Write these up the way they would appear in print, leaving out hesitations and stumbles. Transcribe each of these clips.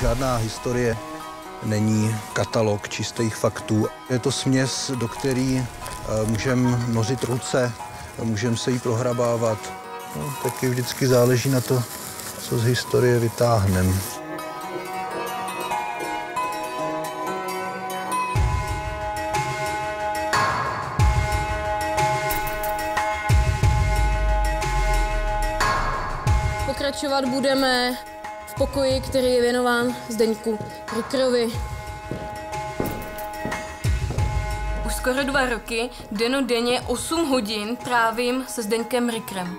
Žádná historie není katalog čistých faktů. Je to směs, do který můžeme nořit ruce, můžeme se jí prohrabávat. No, taky vždycky záleží na to, co z historie vytáhneme. Pokračovat budeme v pokoji, který je věnován Zdeňku Rickerovi. Už skoro 2 roky, dennodenně 8 hodin trávím se Zdeňkem Rickerem.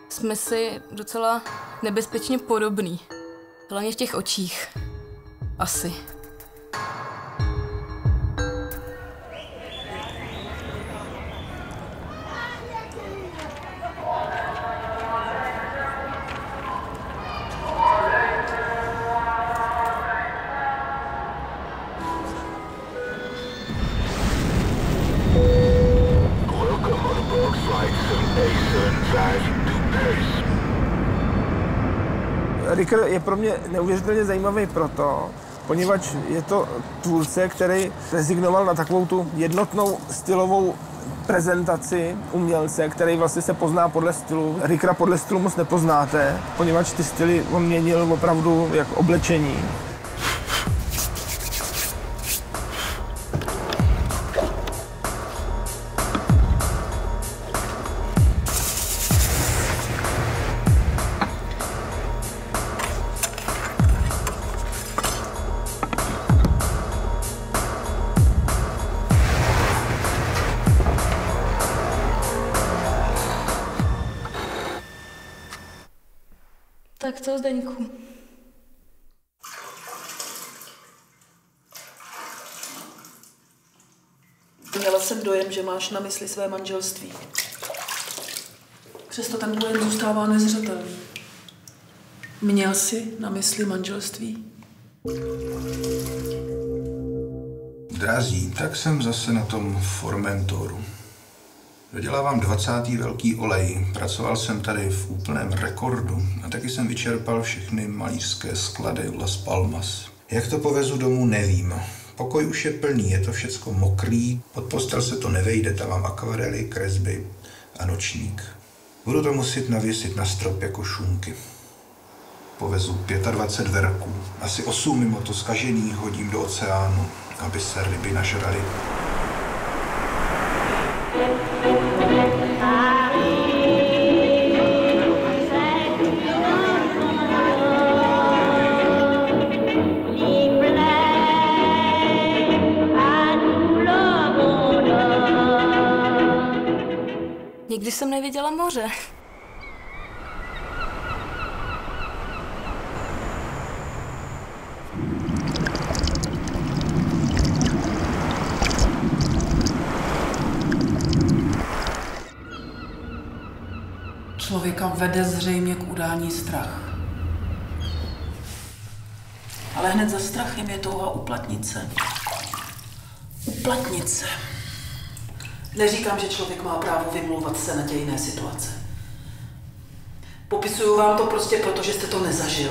Jsme si docela nebezpečně podobný. Hlavně v těch očích. Asi. Ricker je pro mě neuvěřitelně zajímavý proto, poněvadž je to tvůrce, který rezignoval na takovou tu jednotnou stylovou prezentaci umělce, který vlastně se pozná podle stylu. Rickera podle stylu moc nepoznáte, poněvadž ty styly on měnil opravdu jak oblečení. Tak co, Zdeňku? Měla jsem dojem, že máš na mysli své manželství. Přesto ten pojem zůstává nezřetelný. Měl jsi na mysli manželství? Drazí, tak jsem zase na tom Formentoru. Dodělávám 20. velký olej, pracoval jsem tady v úplném rekordu a taky jsem vyčerpal všechny malířské sklady Las Palmas. Jak to povezu domů, nevím. Pokoj už je plný, je to všecko mokrý, pod postel se to nevejde, tam mám akvarely, kresby a nočník. Budu to muset navěsit na strop jako šunky. Povezu 25 verků, asi 8 mimo to zkažených hodím do oceánu, aby se ryby nažraly. Nikdy jsem neviděla moře. Člověka vede zřejmě k udání strach. Ale hned za strachem je touha uplatnit se. Uplatnit se. Neříkám, že člověk má právo vymlouvat se na dějinné situace. Popisuju vám to prostě proto, že jste to nezažil.